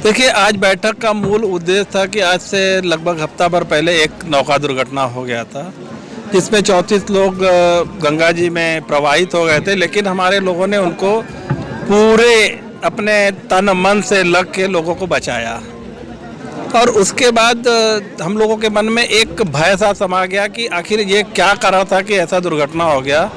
देखिए, आज बैठक का मूल उद्देश्य था कि आज से लगभग हफ्ता भर पहले एक नौका दुर्घटना हो गया था, जिसमें 34 लोग गंगा जी में प्रवाहित हो गए थे। लेकिन हमारे लोगों ने उनको पूरे अपने तन मन से लग के लोगों को बचाया। और उसके बाद हम लोगों के मन में एक भय सा समा गया कि आखिर ये क्या करा था कि ऐसा दुर्घटना हो गया।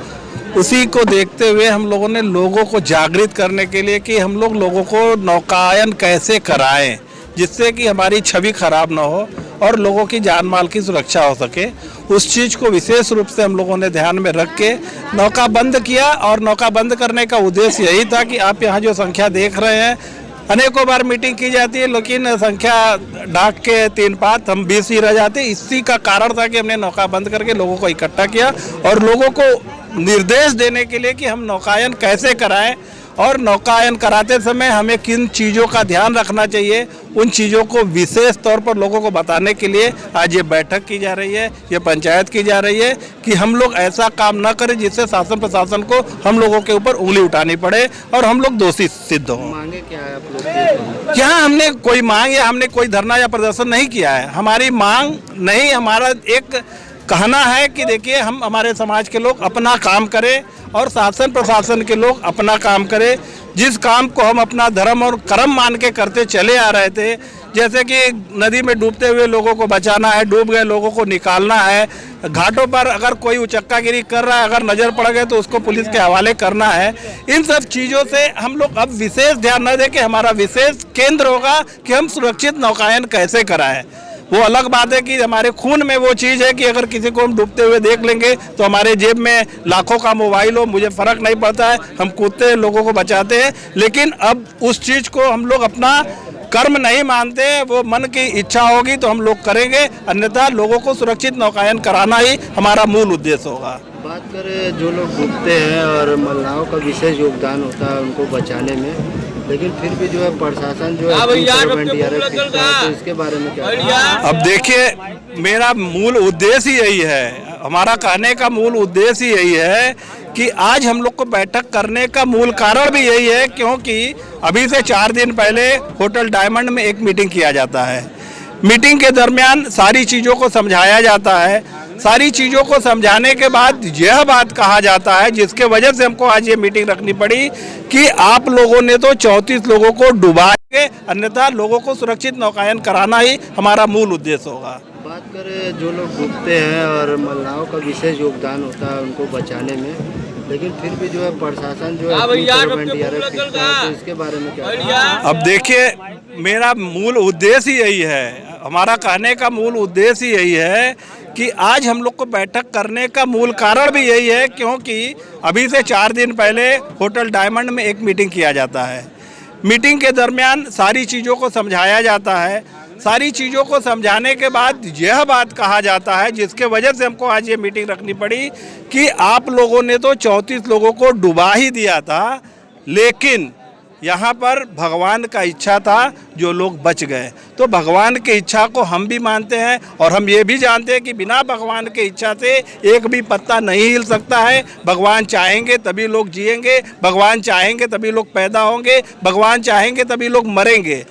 उसी को देखते हुए हम लोगों ने लोगों को जागृत करने के लिए कि हम लोग लोगों को नौकायन कैसे कराएं, जिससे कि हमारी छवि खराब ना हो और लोगों की जान माल की सुरक्षा हो सके। उस चीज़ को विशेष रूप से हम लोगों ने ध्यान में रख के नौका बंद किया। और नौका बंद करने का उद्देश्य यही था कि आप यहाँ जो संख्या देख रहे हैं, अनेकों बार मीटिंग की जाती है लेकिन संख्या डाक के 3-5 हम 20 ही रह जाते। इसी का कारण था कि हमने नौका बंद करके लोगों को इकट्ठा किया और लोगों को निर्देश देने के लिए कि हम नौकायन कैसे कराएं और नौकायन कराते समय हमें किन चीज़ों का ध्यान रखना चाहिए, उन चीज़ों को विशेष तौर पर लोगों को बताने के लिए आज ये बैठक की जा रही है, ये पंचायत की जा रही है कि हम लोग ऐसा काम न करें जिससे शासन प्रशासन को हम लोगों के ऊपर उंगली उठानी पड़े और हम लोग दोषी सिद्ध हों। मांगे क्या है आप लोग? यहाँ हमने कोई मांग या हमने कोई धरना या प्रदर्शन नहीं किया है। हमारी मांग नहीं, हमारा एक कहना है कि देखिए, हम हमारे समाज के लोग अपना काम करें और शासन प्रशासन के लोग अपना काम करें। जिस काम को हम अपना धर्म और कर्म मान के करते चले आ रहे थे, जैसे कि नदी में डूबते हुए लोगों को बचाना है, डूब गए लोगों को निकालना है, घाटों पर अगर कोई उचक्कागिरी कर रहा है, अगर नज़र पड़ गए तो उसको पुलिस के हवाले करना है। इन सब चीज़ों से हम लोग अब विशेष ध्यान न दें कि हमारा विशेष केंद्र होगा कि हम सुरक्षित नौकायन कैसे कराएं। वो अलग बात है कि हमारे खून में वो चीज़ है कि अगर किसी को हम डूबते हुए देख लेंगे तो हमारे जेब में लाखों का मोबाइल हो, मुझे फ़र्क नहीं पड़ता है, हम कूदते हैं, लोगों को बचाते हैं। लेकिन अब उस चीज़ को हम लोग अपना कर्म नहीं मानते, वो मन की इच्छा होगी तो हम लोग करेंगे, अन्यथा लोगों को सुरक्षित नौकायन कराना ही हमारा मूल उद्देश्य होगा। बात करें जो लोग डूबते हैं और महिलाओं का विशेष योगदान होता है उनको बचाने में, लेकिन फिर भी जो है प्रशासन जो है तो इसके बारे में क्या? अब देखिए, मेरा मूल उद्देश्य ही यही है, हमारा कहने का मूल उद्देश्य ही यही है कि आज हम लोग को बैठक करने का मूल कारण भी यही है, क्योंकि अभी से 4 दिन पहले होटल डायमंड में एक मीटिंग किया जाता है। मीटिंग के दरमियान सारी चीज़ों को समझाया जाता है। सारी चीज़ों को समझाने के बाद यह बात कहा जाता है, जिसके वजह से हमको आज ये मीटिंग रखनी पड़ी, कि आप लोगों ने तो 34 लोगों को डुबाएंगे, अन्यथा लोगों को सुरक्षित नौकायन कराना ही हमारा मूल उद्देश्य होगा। बात करें जो लोग डूबते हैं और महिलाओं का विशेष योगदान होता है उनको बचाने में, लेकिन फिर भी जो है प्रशासन जो है तो इसके बारे में क्या? अब देखिए, मेरा मूल उद्देश्य ही यही है, हमारा कहने का मूल उद्देश्य ही यही है कि आज हम लोग को बैठक करने का मूल कारण भी यही है, क्योंकि अभी से 4 दिन पहले होटल डायमंड में एक मीटिंग किया जाता है। मीटिंग के दरमियान सारी चीज़ों को समझाया जाता है। सारी चीज़ों को समझाने के बाद यह बात कहा जाता है, जिसके वजह से हमको आज ये मीटिंग रखनी पड़ी, कि आप लोगों ने तो 34 लोगों को डुबा ही दिया था, लेकिन यहाँ पर भगवान का इच्छा था, जो लोग बच गए। तो भगवान की इच्छा को हम भी मानते हैं और हम ये भी जानते हैं कि बिना भगवान की इच्छा से एक भी पत्ता नहीं हिल सकता है। भगवान चाहेंगे तभी लोग जिएंगे, भगवान चाहेंगे तभी लोग पैदा होंगे, भगवान चाहेंगे तभी लोग मरेंगे।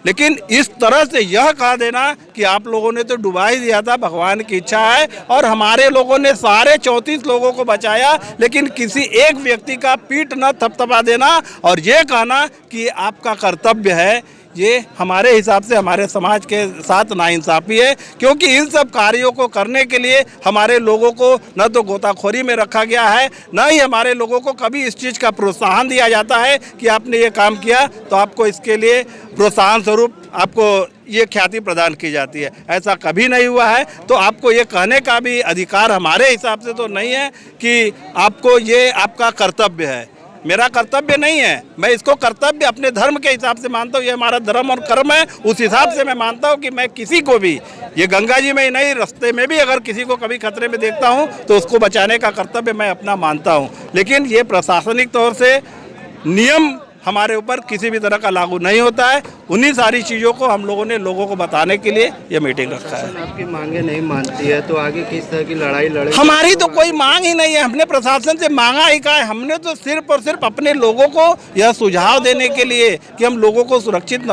लेकिन इस तरह से यह कह देना कि आप लोगों ने तो डुबा ही दिया था, भगवान की इच्छा है और हमारे लोगों ने सारे 34 लोगों को बचाया, लेकिन किसी एक व्यक्ति का पीठ न थपथपा देना और ये कहना कि आपका कर्तव्य है, ये हमारे हिसाब से हमारे समाज के साथ नाइंसाफ़ी है। क्योंकि इन सब कार्यों को करने के लिए हमारे लोगों को न तो गोताखोरी में रखा गया है, न ही हमारे लोगों को कभी इस चीज़ का प्रोत्साहन दिया जाता है कि आपने ये काम किया तो आपको इसके लिए प्रोत्साहन स्वरूप आपको ये ख्याति प्रदान की जाती है। ऐसा कभी नहीं हुआ है। तो आपको ये कहने का भी अधिकार हमारे हिसाब से तो नहीं है कि आपको ये आपका कर्तव्य है। मेरा कर्तव्य नहीं है, मैं इसको कर्तव्य अपने धर्म के हिसाब से मानता हूँ। ये हमारा धर्म और कर्म है, उस हिसाब से मैं मानता हूँ कि मैं किसी को भी, ये गंगा जी में ही नहीं, रास्ते में भी अगर किसी को कभी खतरे में देखता हूँ तो उसको बचाने का कर्तव्य मैं अपना मानता हूँ। लेकिन ये प्रशासनिक तौर से नियम हमारे ऊपर किसी भी तरह का लागू नहीं होता है। उन्हीं सारी चीज़ों को हम लोगों ने लोगों को बताने के लिए ये मीटिंग रखा है। आपकी मांगे नहीं मानती है तो आगे किस तरह की लड़ाई लड़े? हमारी तो कोई मांग ही नहीं है, हमने प्रशासन से मांगा ही का है। हमने तो सिर्फ और सिर्फ अपने लोगों को यह सुझाव देने के लिए कि हम लोगों को सुरक्षित